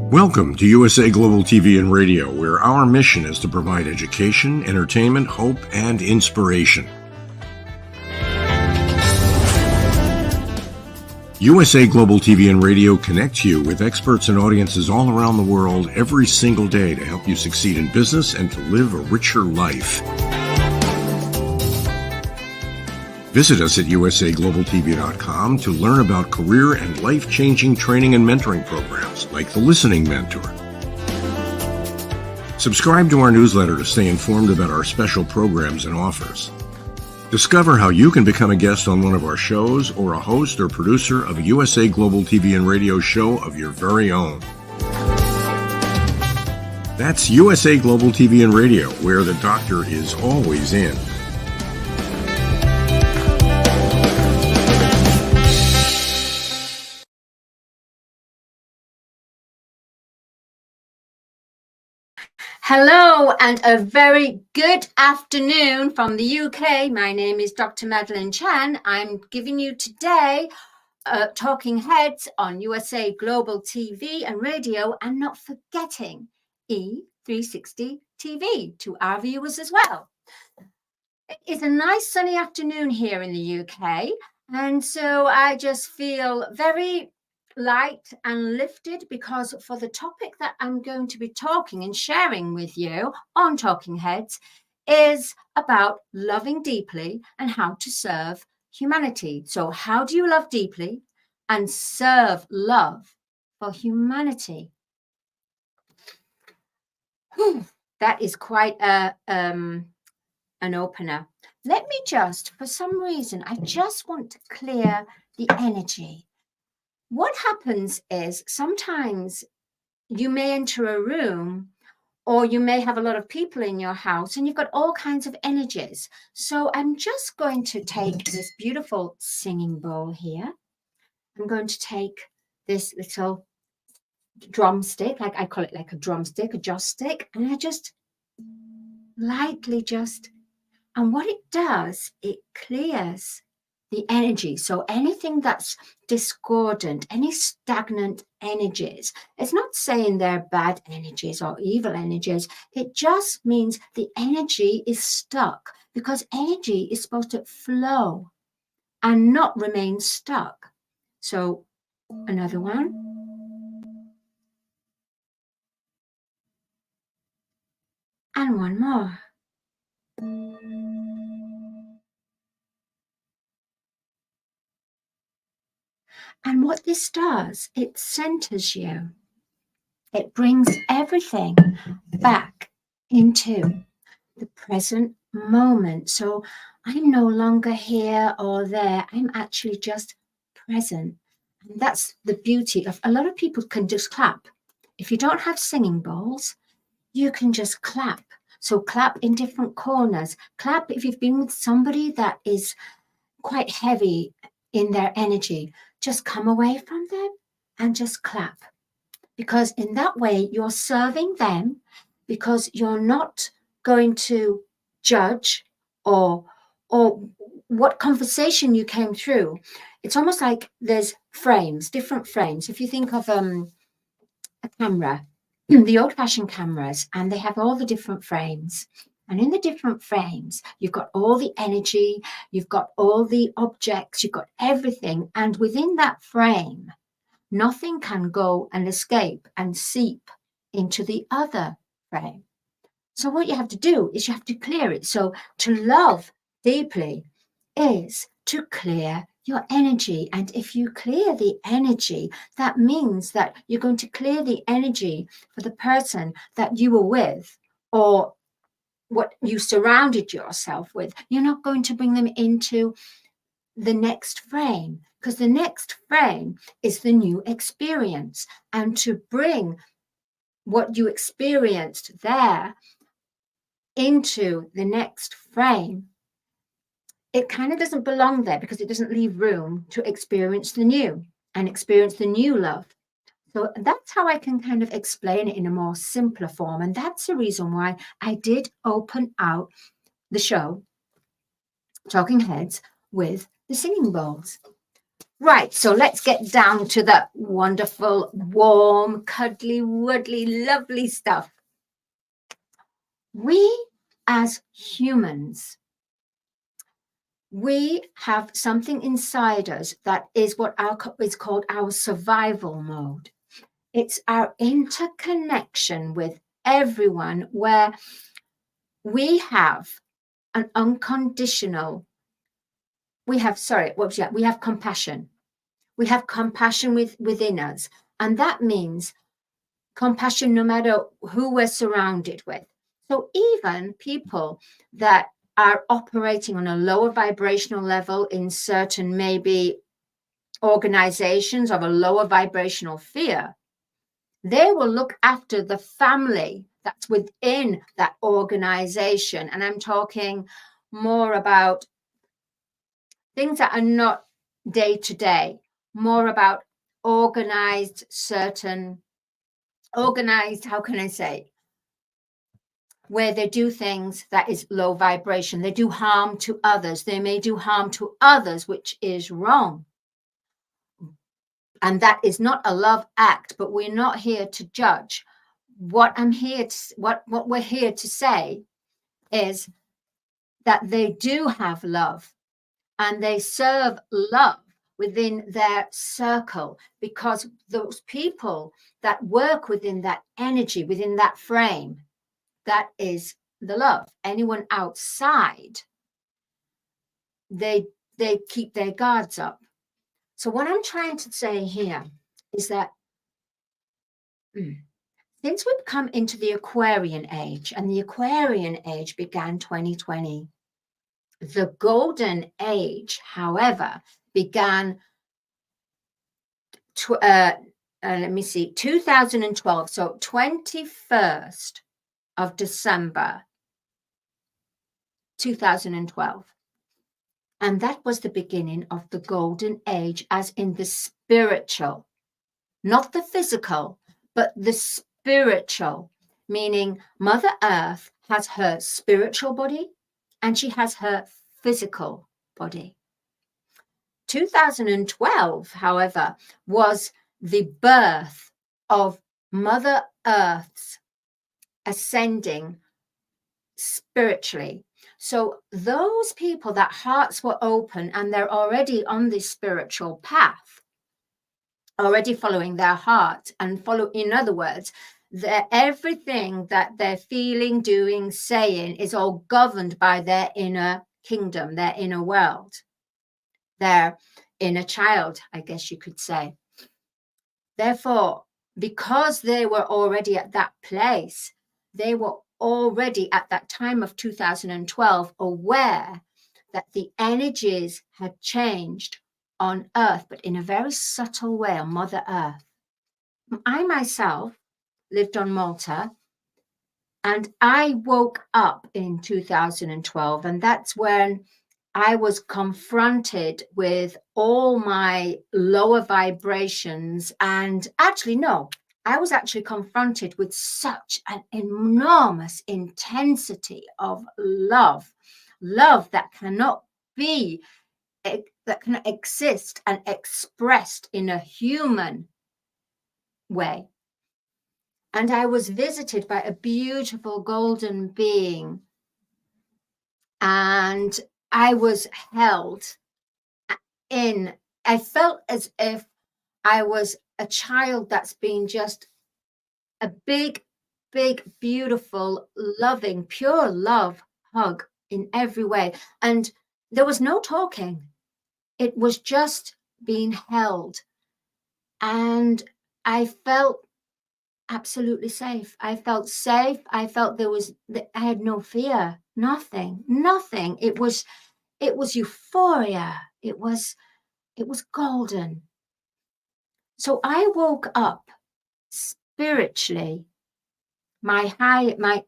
Welcome to USA Global TV and Radio, where our mission is to provide education, entertainment, hope, and inspiration. USA Global TV and Radio connects you with experts and audiences all around the world every single day to help you succeed in business and to live a richer life. Visit us at usaglobaltv.com to learn about career and life-changing training and mentoring programs like the Listening Mentor. Subscribe to our newsletter to stay informed about our special programs and offers. Discover how you can become a guest on one of our shows or a host or producer of a USA Global TV and Radio show of your very own. That's USA Global TV and Radio, where the doctor is always in. Hello and a very good afternoon from the UK. My name is Dr. Madalene Chan. I'm giving you today Talking Heads on USA Global TV and Radio, and not forgetting E360 TV to our viewers as well. It is a nice sunny afternoon here in the UK, and so I just feel very light and lifted because for the topic that I'm going to be talking and sharing with you on Talking Heads is about loving deeply and how to serve humanity. So how do you love deeply and serve love for humanity? That is quite an opener. Let me just, for some reason, I just want to clear the energy. What happens is sometimes you may enter a room or you may have a lot of people in your house and you've got all kinds of energies. So I'm just going to take this beautiful singing bowl here. I'm going to take this little drumstick, like I call it like a drumstick, a joss stick, and I just lightly and what it does, it clears the energy. So anything that's discordant, any stagnant energies, it's not saying they're bad energies or evil energies. It just means the energy is stuck, because energy is supposed to flow and not remain stuck. So another one. And one more. And what this does, it centers you. It brings everything back into the present moment. So I'm no longer here or there. I'm actually just present. And that's the beauty of, a lot of people can just clap. If you don't have singing bowls, you can just clap. So clap in different corners. Clap if you've been with somebody that is quite heavy in their energy. Just come away from them and just clap. Because in that way, you're serving them, because you're not going to judge or what conversation you came through. It's almost like there's frames, different frames. If you think of a camera, the old-fashioned cameras, and they have all the different frames. And in the different frames, you've got all the energy, you've got all the objects, you've got everything. And within that frame, nothing can go and escape and seep into the other frame. So what you have to do is you have to clear it. So to love deeply is to clear your energy. And if you clear the energy, that means that you're going to clear the energy for the person that you were with or what you surrounded yourself with. You're not going to bring them into the next frame, because the next frame is the new experience. And to bring what you experienced there into the next frame, it kind of doesn't belong there, because it doesn't leave room to experience the new and experience the new love. So that's how I can kind of explain it in a more simpler form. And that's the reason why I did open out the show, Talking Heads, with the singing bowls. Right, so let's get down to the wonderful, warm, cuddly, woodly, lovely stuff. We as humans, we have something inside us that is what is called our survival mode. It's our interconnection with everyone, where we have an unconditional, we have compassion. We have compassion within us. And that means compassion no matter who we're surrounded with. So even people that are operating on a lower vibrational level in certain maybe organizations of a lower vibrational fear, they will look after the family that's within that organization. And I'm talking more about things that are not day to day, more about organized, how can I say, where they do things that is low vibration. They do harm to others. They may do harm to others, which is wrong. And that is not a love act, but we're not here to judge. What we're here to say is that they do have love, and they serve love within their circle, because those people that work within that energy, within that frame, that is the love. Anyone outside, they keep their guards up. So what I'm trying to say here is that since we've come into the Aquarian age, and the Aquarian age began 2020, the Golden Age, however, began 2012, so 21st of December 2012. And that was the beginning of the Golden Age, as in the spiritual, not the physical, but the spiritual, meaning Mother Earth has her spiritual body and she has her physical body. 2012, however, was the birth of Mother Earth's ascending spiritually. So those people that hearts were open and they're already on this spiritual path, already following their heart, and in other words, everything that they're feeling, doing, saying is all governed by their inner kingdom, their inner world, their inner child, I guess you could say. Therefore, because they were already at that place, they were already at that time of 2012 aware that the energies had changed on Earth, but in a very subtle way on Mother Earth. I myself lived on Malta And I woke up in 2012, and that's when I was confronted with all my lower vibrations. And actually, no, I was actually confronted with such an enormous intensity of love that cannot be, that can exist and expressed in a human way. And I was visited by a beautiful golden being, and I was held in. I felt as if I was a child that's been just a big, beautiful, loving, pure love hug in every way. And there was no talking. It was just being held. And I felt absolutely safe. I felt safe. I felt I had no fear, nothing. It was euphoria. It was golden. So I woke up spiritually. My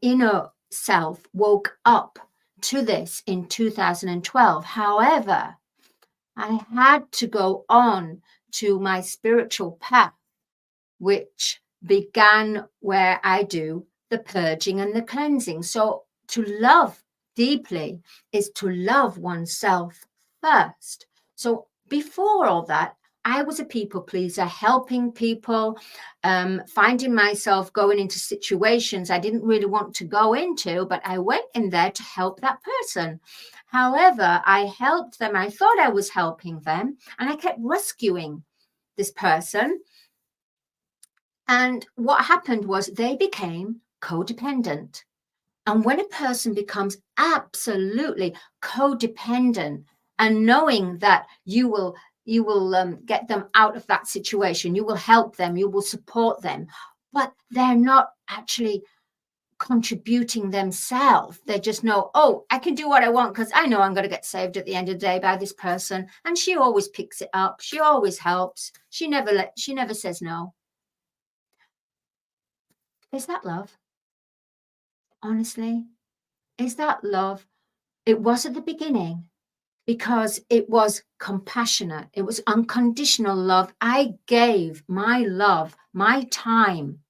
inner self woke up to this in 2012. However, I had to go on to my spiritual path, which began where I do the purging and the cleansing. So to love deeply is to love oneself first. So before all that, I was a people pleaser, helping people, finding myself going into situations I didn't really want to go into, but I went in there to help that person. However, I helped them. I thought I was helping them, and I kept rescuing this person. And what happened was they became codependent. And when a person becomes absolutely codependent, and knowing that you will get them out of that situation, you will help them, you will support them, but they're not actually contributing themselves. They just know, oh, I can do what I want because I know I'm going to get saved at the end of the day by this person, and she always picks it up, she always helps, she never says no. Is that love? Honestly, is that love? It was at the beginning, because it was compassionate. It was unconditional love. I gave my love, my time.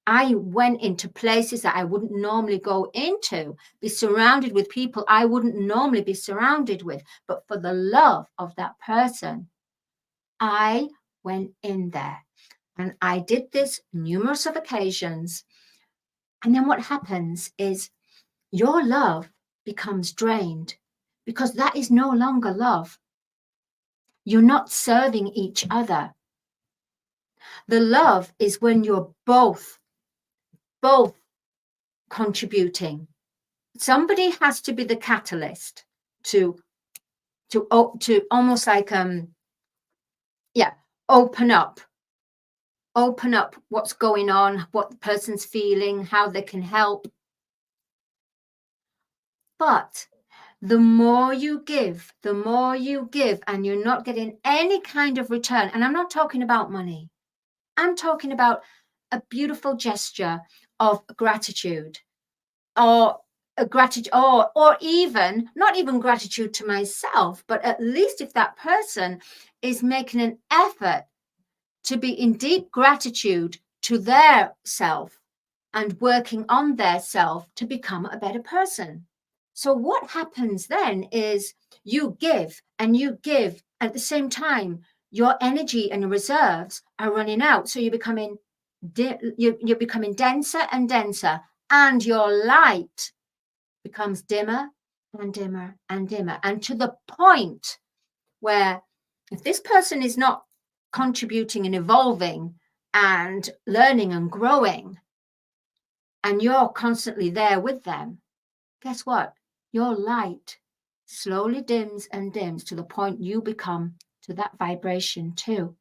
I went into places that I wouldn't normally go into, be surrounded with people I wouldn't normally be surrounded with. But for the love of that person, I went in there. And I did this numerous of occasions. And then what happens is your love becomes drained, because that is no longer love. You're not serving each other. The love is when you're both contributing. Somebody has to be the catalyst to almost like open up what's going on, what the person's feeling, how they can help. But the more you give, and you're not getting any kind of return. And I'm not talking about money. I'm talking about a beautiful gesture of gratitude, or a gratitude, or even not even gratitude to myself, but at least if that person is making an effort to be in deep gratitude to their self and working on their self to become a better person. So what happens then is you give and you give at the same time. Your energy and reserves are running out, so you're becoming denser and denser, and your light becomes dimmer and dimmer and dimmer, and to the point where if this person is not contributing and evolving and learning and growing, and you're constantly there with them, guess what? Your light slowly dims and dims to the point you become to that vibration too.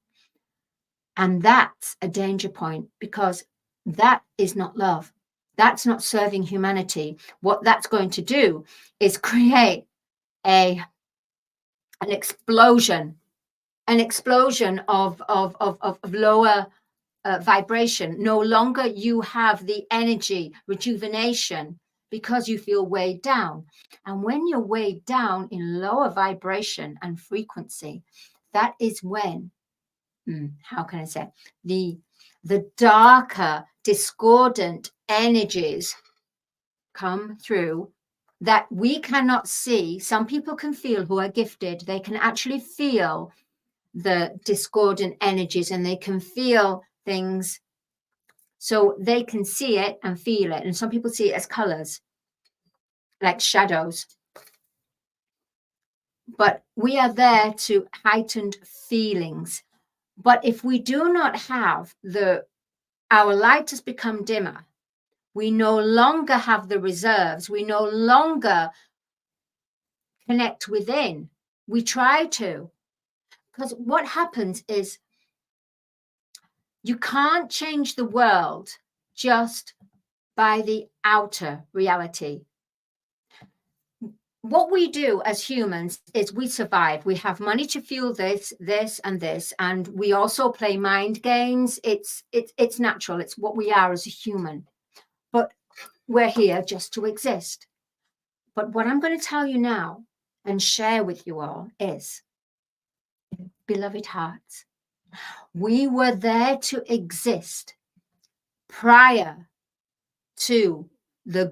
And that's a danger point, because that is not love. That's not serving humanity. What that's going to do is create an explosion of lower vibration. No longer you have the energy, rejuvenation, because you feel weighed down. And when you're weighed down in lower vibration and frequency, that is when, how can I say, the darker, discordant energies come through that we cannot see. Some people can feel, who are gifted, they can actually feel the discordant energies, and they can feel things, so they can see it and feel it. And some people see it as colors, like shadows. But we are there to heightened feelings. But if we do not have our light has become dimmer, we no longer have the reserves, we no longer connect within. We try to, because what happens is you can't change the world just by the outer reality. What we do as humans is we survive. We have money to fuel this, and this, and we also play mind games. It's natural. It's what we are as a human. But we're here just to exist. But what I'm going to tell you now and share with you all is, beloved hearts, we were there to exist prior to the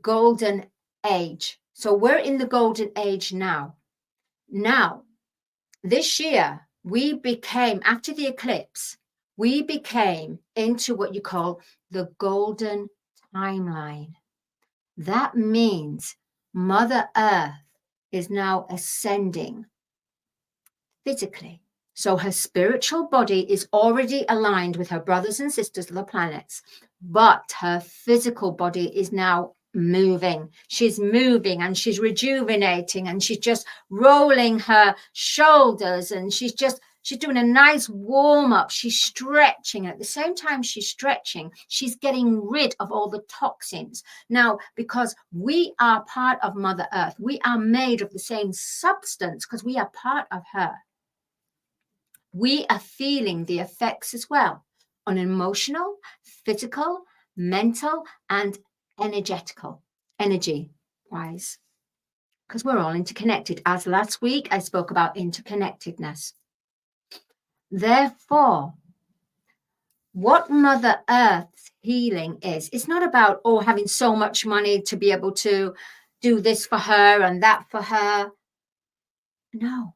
golden age. So we're in the golden age now. Now, this year, we became, after the eclipse, we became into what you call the golden timeline. That means Mother Earth is now ascending physically. So her spiritual body is already aligned with her brothers and sisters of the planets, but her physical body is now moving. She's moving and she's rejuvenating, and she's just rolling her shoulders, and she's doing a nice warm up. She's stretching. At the same time she's stretching, she's getting rid of all the toxins. Now, because we are part of Mother Earth, we are made of the same substance because we are part of her. We are feeling the effects as well on emotional, physical, mental, and energy wise, because we're all interconnected. As last week I spoke about interconnectedness. Therefore, what Mother Earth's healing is, it's not about having so much money to be able to do this for her and that for her. No,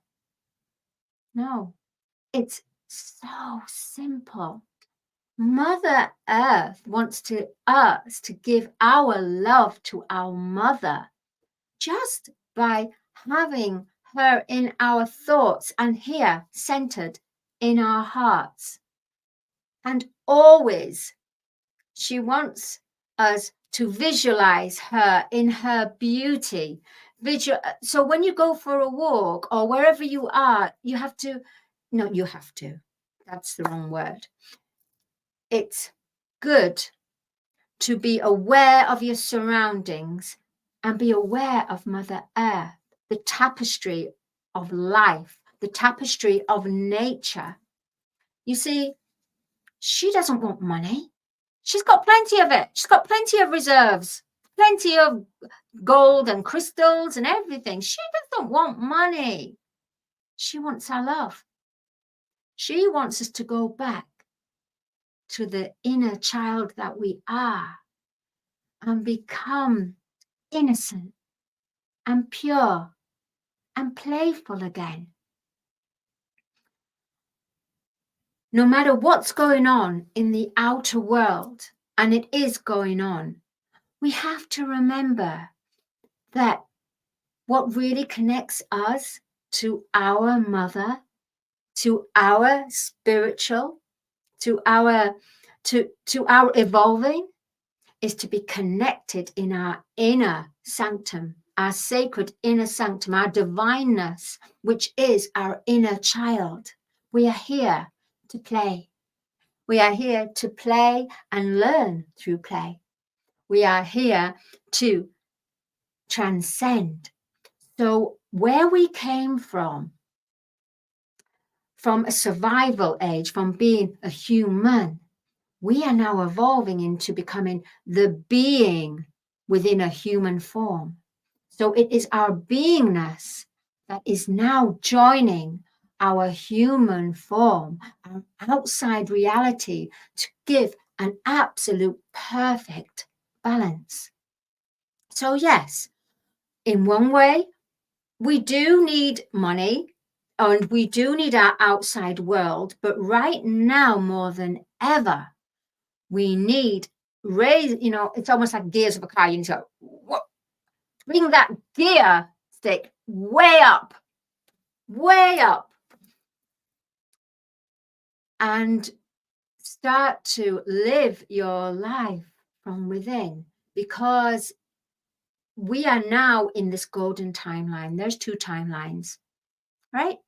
it's so simple. Mother Earth wants us to give our love to our mother just by having her in our thoughts and here centered in our hearts. And always she wants us to visualize her in her beauty. So when you go for a walk or wherever you are, that's the wrong word. It's good to be aware of your surroundings and be aware of Mother Earth, the tapestry of life, the tapestry of nature. You see, she doesn't want money. She's got plenty of it. She's got plenty of reserves, plenty of gold and crystals and everything. She doesn't want money. She wants our love. She wants us to go back to the inner child that we are and become innocent and pure and playful again. No matter what's going on in the outer world, and it is going on, we have to remember that what really connects us to our mother, to our spiritual, to our evolving, is to be connected in our inner sanctum, our sacred inner sanctum, our divineness, which is our inner child. We are here to play. We are here to play and learn through play. We are here to transcend. So where we came from, from a survival age, from being a human, we are now evolving into becoming the being within a human form. So it is our beingness that is now joining our human form, our outside reality, to give an absolute perfect balance. So yes, in one way, we do need money and we do need our outside world, but right now more than ever, we need it's almost like gears of a car. You need to go, bring that gear stick way up, and start to live your life from within, because we are now in this golden timeline. There's 2 timelines, right?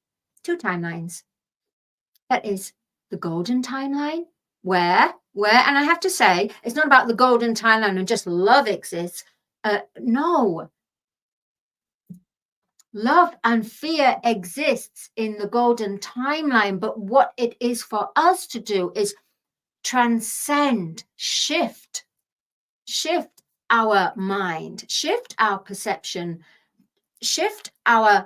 2 timelines. That is the golden timeline, where, and I have to say, it's not about the golden timeline and just love exists. No. Love and fear exists in the golden timeline, but what it is for us to do is transcend, shift our mind, shift our perception, shift our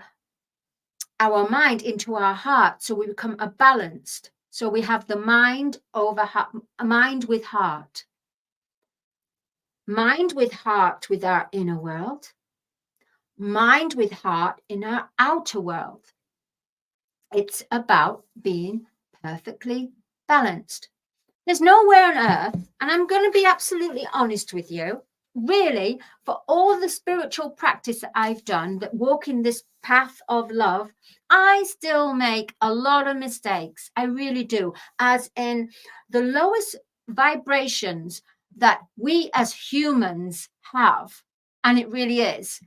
mind into our heart, so we become a balanced. So we have the mind over heart, mind with heart with our inner world, mind with heart in our outer world. It's about being perfectly balanced. There's nowhere on earth, and I'm going to be absolutely honest with you, really, for all the spiritual practice that I've done, that walk in this path of love, I still make a lot of mistakes. I really do. As in, the lowest vibrations that we as humans have, and it really is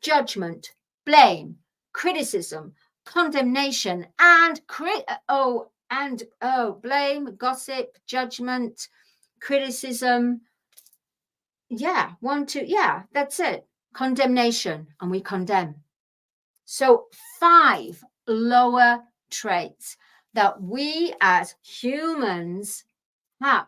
judgment, blame, criticism, condemnation, and blame, gossip, judgment, criticism. Yeah, 1, 2, yeah, that's it. Condemnation, and we condemn. So 5 lower traits that we as humans have.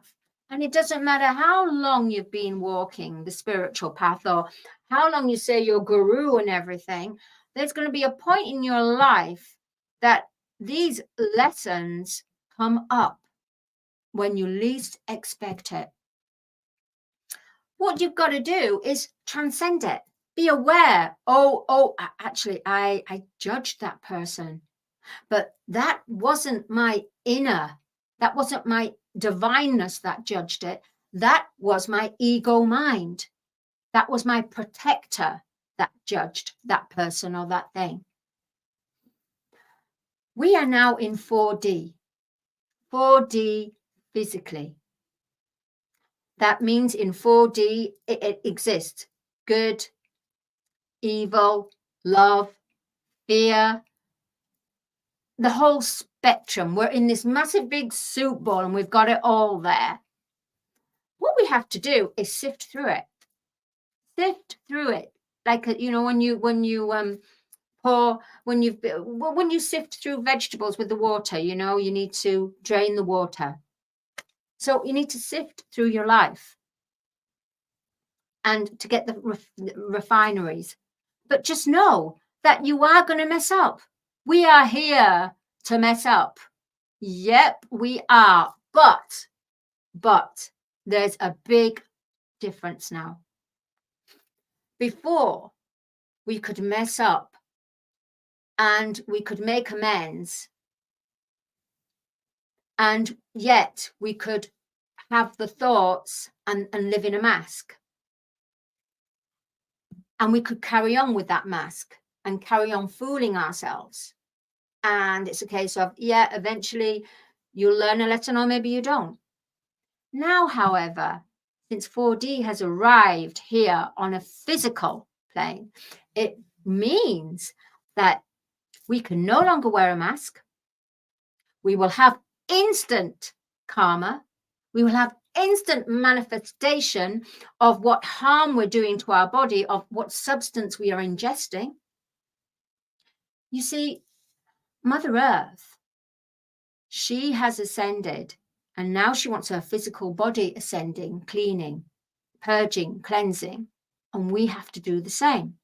And it doesn't matter how long you've been walking the spiritual path, or how long you say you're guru and everything, there's going to be a point in your life that these lessons come up when you least expect it. What you've got to do is transcend it. Be aware. Actually, I judged that person, but that wasn't my inner, that wasn't my divineness that judged it. That was my ego mind. That was my protector that judged that person or that thing. We are now in 4D physically. That means in 4D, it exists. Good, evil, love, fear, the whole spectrum. We're in this massive big soup ball and we've got it all there. What we have to do is sift through it. Like, when you sift through vegetables with the water, you need to drain the water. So you need to sift through your life and to get the refineries. But just know that you are going to mess up. We are here to mess up. Yep, we are. But there's a big difference now. Before, we could mess up and we could make amends, and yet we could have the thoughts and live in a mask. And we could carry on with that mask and carry on fooling ourselves. And it's a case of, eventually you'll learn a lesson, or maybe you don't. Now, however, since 4D has arrived here on a physical plane, it means that we can no longer wear a mask. We will have instant karma. We will have instant manifestation of what harm we're doing to our body, of what substance we are ingesting. You see, Mother Earth She has ascended, and now she wants her physical body ascending, cleaning, purging, cleansing, and we have to do the same.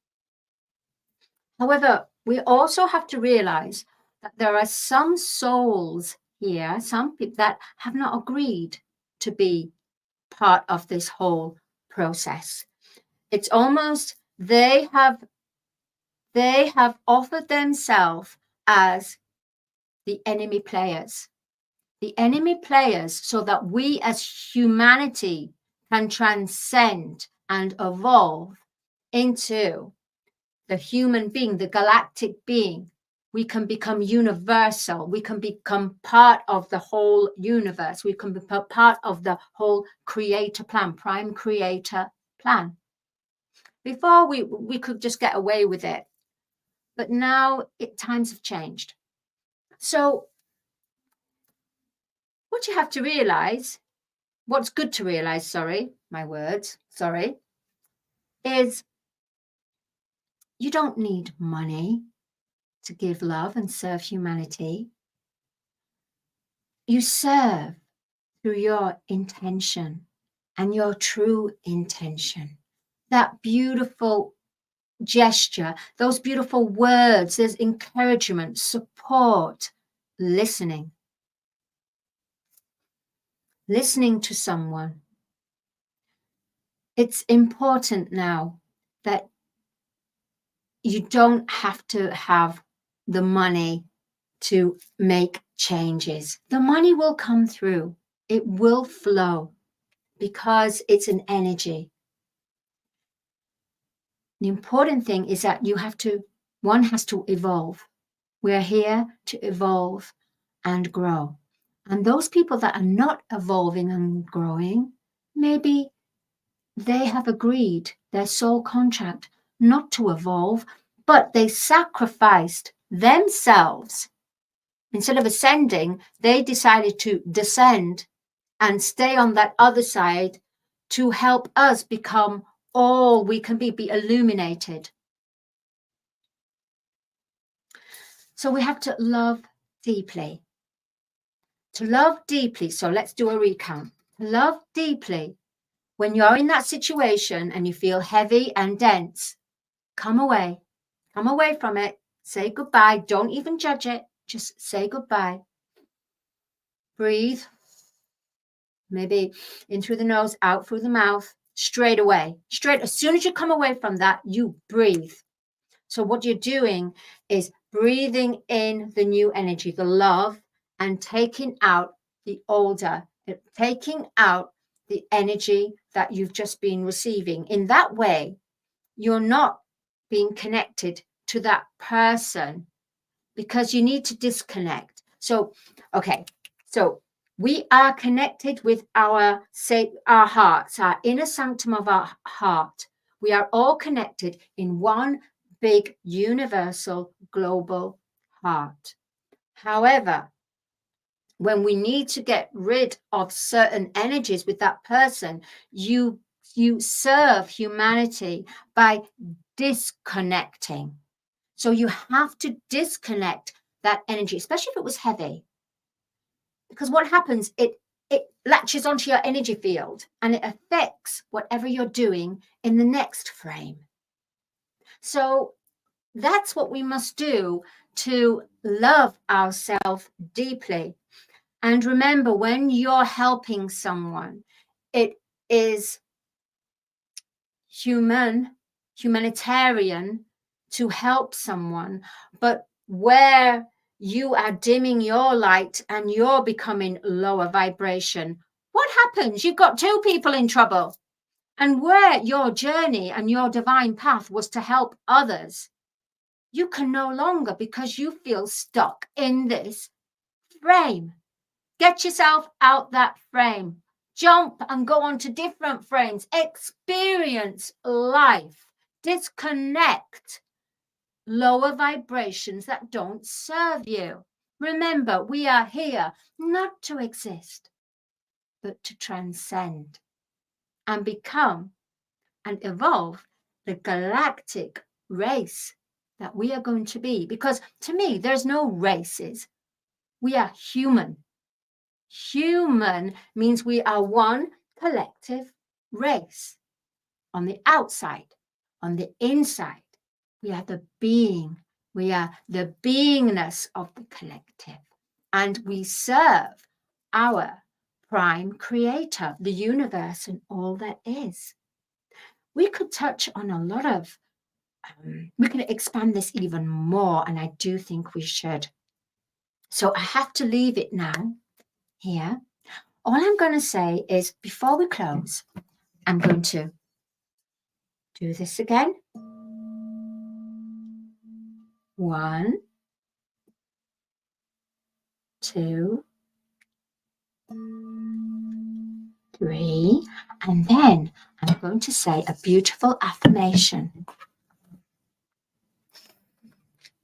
However, we also have to realize that there are some souls here, some people that have not agreed to be part of this whole process. It's almost they have offered themselves as the enemy players. The enemy players, so that we as humanity can transcend and evolve into the human being, the galactic being. We can become universal. We can become part of the whole universe. We can be part of the whole creator plan, prime creator plan. Before we could just get away with it. But now times have changed. So what you have to realize, what's good to realize, is you don't need money to give love and serve humanity. You serve through your intention and your true intention. That beautiful gesture, those beautiful words, there's encouragement, support, listening to someone. It's important now that you don't have to have the money to make changes. The money will come through. It will flow because it's an energy. The important thing is that one has to evolve. We're here to evolve and grow. And those people that are not evolving and growing, maybe they have agreed their soul contract not to evolve, but they sacrificed themselves. Instead of ascending, they decided to descend and stay on that other side to help us become all we can be illuminated. So we have to love deeply. To love deeply, so let's do a recount. Love deeply. When you're in that situation and you feel heavy and dense, come away from it. Say goodbye. Don't even judge it. Just say goodbye. Breathe. Maybe in through the nose, out through the mouth, straight away. As soon as you come away from that, you breathe. So what you're doing is breathing in the new energy, the love, and taking out the older, taking out the energy that you've just been receiving. In that way, you're not being connected to that person because you need to disconnect. So, okay, so we are connected with our hearts, our inner sanctum of our heart. We are all connected in one big universal global heart. However, when we need to get rid of certain energies with that person, you serve humanity by disconnecting. So you have to disconnect that energy, especially if it was heavy. Because what happens, it latches onto your energy field and it affects whatever you're doing in the next frame. So that's what we must do to love ourselves deeply. And remember, when you're helping someone, it is humanitarian to help someone, but where you are dimming your light and you're becoming lower vibration, what happens? You've got two people in trouble. And where your journey and your divine path was to help others, you can no longer, because you feel stuck in this frame. Get yourself out that frame. Jump and go on to different frames. Experience life. Disconnect lower vibrations that don't serve you. Remember, we are here not to exist, but to transcend and become and evolve the galactic race that we are going to be. Because to me, there's no races. We are human. Human means we are one collective race. On the outside, on the inside, we are the being. We are the beingness of the collective. And we serve our prime creator, the universe and all that is. We could touch on a lot of, we could expand this even more, and I do think we should. So I have to leave it now here. All I'm going to say is, before we close, I'm going to do this again. 1, 2, 3, and then I'm going to say a beautiful affirmation.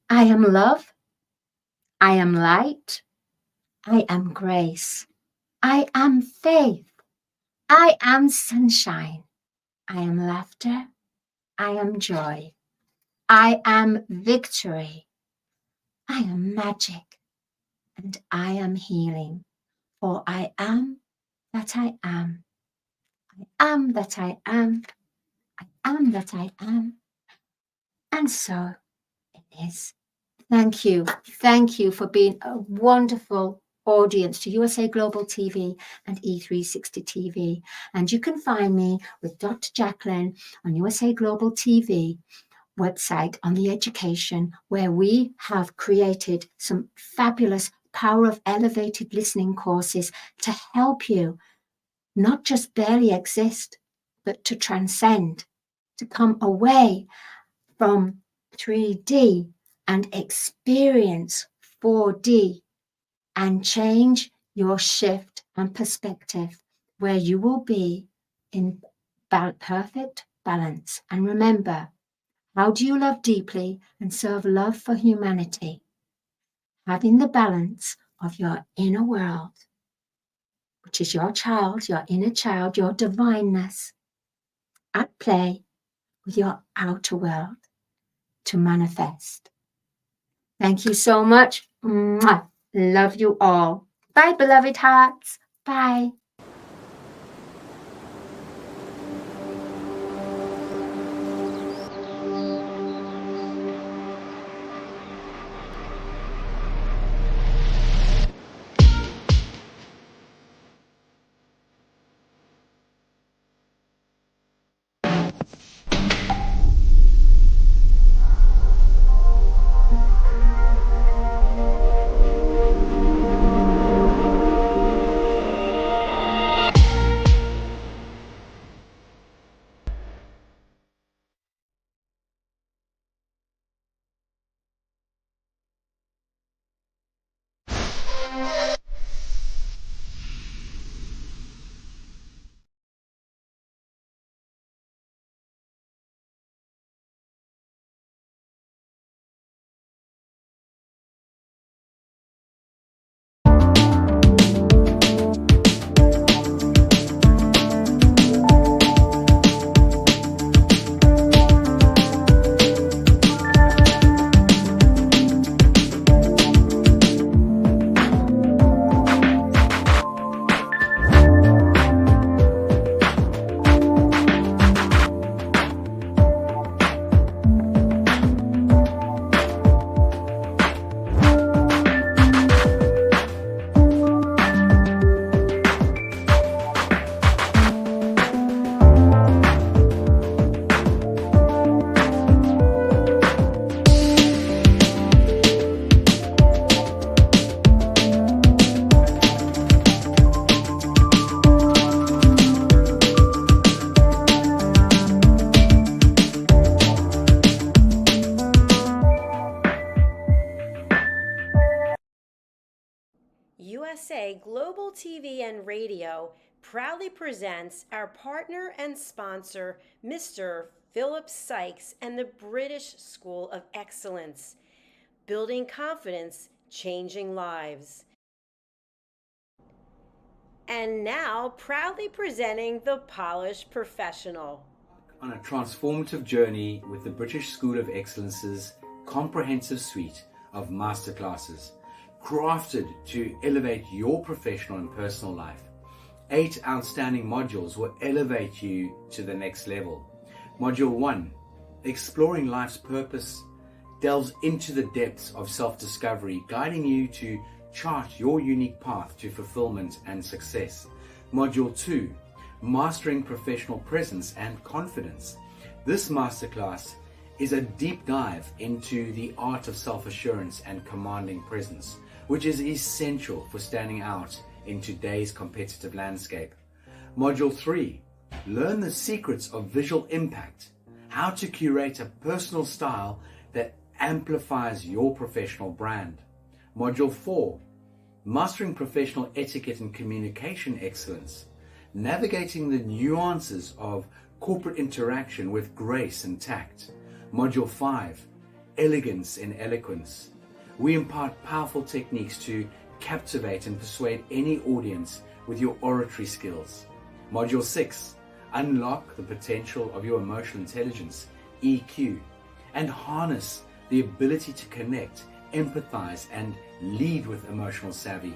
I am love. I am light. I am grace. I am faith. I am sunshine. I am laughter. I am joy. I am victory. I am magic. And I am healing. For I am that I am. I am that I am. I am that I am. And so it is. Thank you. Thank you for being a wonderful audience to USA Global TV and E360 TV. And you can find me with Dr. Jacqueline on USA Global TV website on the education, where we have created some fabulous Power of Elevated Listening courses to help you not just barely exist, but to transcend, to come away from 3D and experience 4D and change your shift and perspective, where you will be in perfect balance. And remember, how do you love deeply and serve love for humanity? Having the balance of your inner world, which is your child, your inner child, your divineness, at play with your outer world to manifest. Thank you so much. Mwah. Love you all. Bye, beloved hearts. Bye. USA Global TV and Radio proudly presents our partner and sponsor, Mr. Philip Sykes and the British School of Excellence. Building confidence, changing lives. And now, proudly presenting the Polished Professional. On a transformative journey with the British School of Excellence's comprehensive suite of masterclasses, crafted to elevate your professional and personal life. 8 outstanding modules will elevate you to the next level. Module 1, Exploring Life's Purpose, delves into the depths of self-discovery, guiding you to chart your unique path to fulfillment and success. Module 2, Mastering Professional Presence and Confidence. This masterclass is a deep dive into the art of self-assurance and commanding presence, which is essential for standing out in today's competitive landscape. Module 3, Learn the Secrets of Visual Impact, how to curate a personal style that amplifies your professional brand. Module 4, Mastering Professional Etiquette and Communication Excellence, navigating the nuances of corporate interaction with grace and tact. Module 5, Elegance in Eloquence. We impart powerful techniques to captivate and persuade any audience with your oratory skills. Module 6, Unlock the potential of your emotional intelligence, EQ, and harness the ability to connect, empathize, and lead with emotional savvy.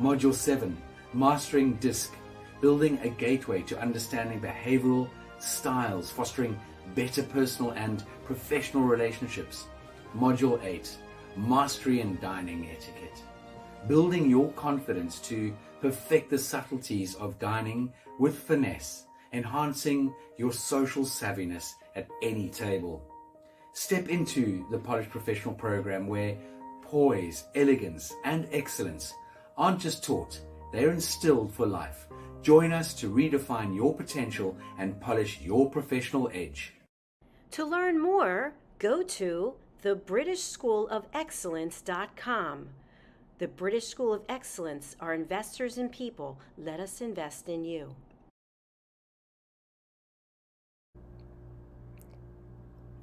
Module 7, Mastering DISC, building a gateway to understanding behavioral styles, fostering better personal and professional relationships. Module 8, Mastery in Dining Etiquette, building your confidence to perfect the subtleties of dining with finesse, enhancing your social savviness at any table. Step into the Polished Professional program where poise, elegance, and excellence aren't just taught, they're instilled for life. Join us to redefine your potential and polish your professional edge. To learn more, go to thebritishschoolofexcellence.com. The British School of Excellence are investors in people. Let us invest in you.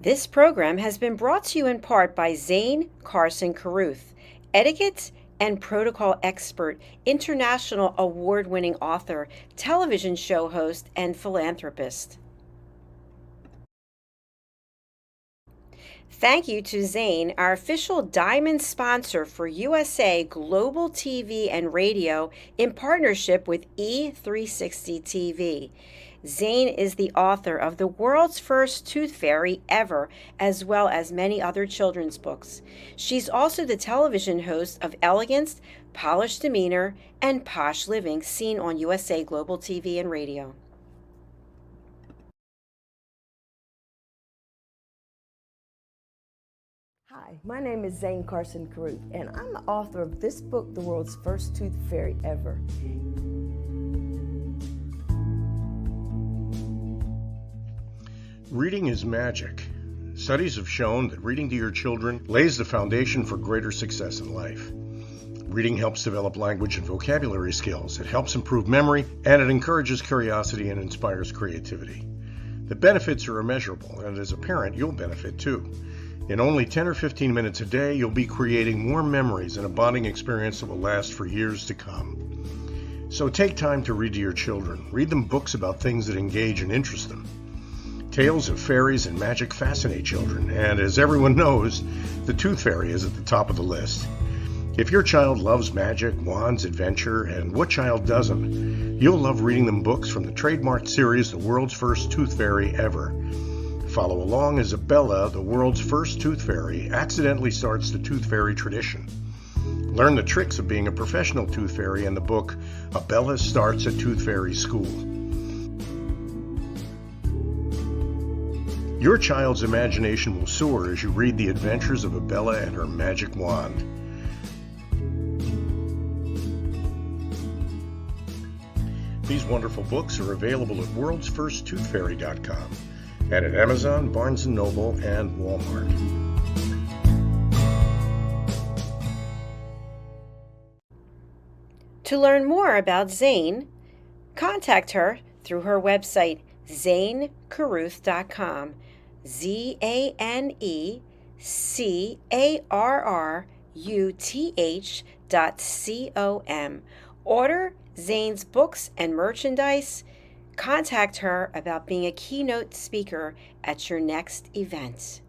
This program has been brought to you in part by Zane Carson Carruth, etiquette and protocol expert, international award-winning author, television show host, and philanthropist. Thank you to Zane, our official diamond sponsor for USA Global TV and Radio in partnership with E360 TV. Zane is the author of the world's first tooth fairy ever, as well as many other children's books. She's also the television host of Elegance, Polished Demeanor, and Posh Living, seen on USA Global TV and Radio. Hi, my name is Zane Carson Carruth, and I'm the author of this book, The World's First Tooth Fairy Ever. Reading is magic. Studies have shown that reading to your children lays the foundation for greater success in life. Reading helps develop language and vocabulary skills. It helps improve memory, and it encourages curiosity and inspires creativity. The benefits are immeasurable, and as a parent, you'll benefit too. In only 10 or 15 minutes a day, you'll be creating more memories and a bonding experience that will last for years to come. So take time to read to your children. Read them books about things that engage and interest them. Tales of fairies and magic fascinate children, and as everyone knows, the Tooth Fairy is at the top of the list. If your child loves magic, wands, adventure, and what child doesn't, you'll love reading them books from the trademarked series, The World's First Tooth Fairy Ever. Follow along as Abella, the world's first tooth fairy, accidentally starts the tooth fairy tradition. Learn the tricks of being a professional tooth fairy in the book, Abella Starts a Tooth Fairy School. Your child's imagination will soar as you read the adventures of Abella and her magic wand. These wonderful books are available at worldsfirsttoothfairy.com and at Amazon, Barnes & Noble, and Walmart. To learn more about Zane, contact her through her website, zanecarruth.com. ZANECARRUTH.com. Order Zane's books and merchandise. Contact her about being a keynote speaker at your next event.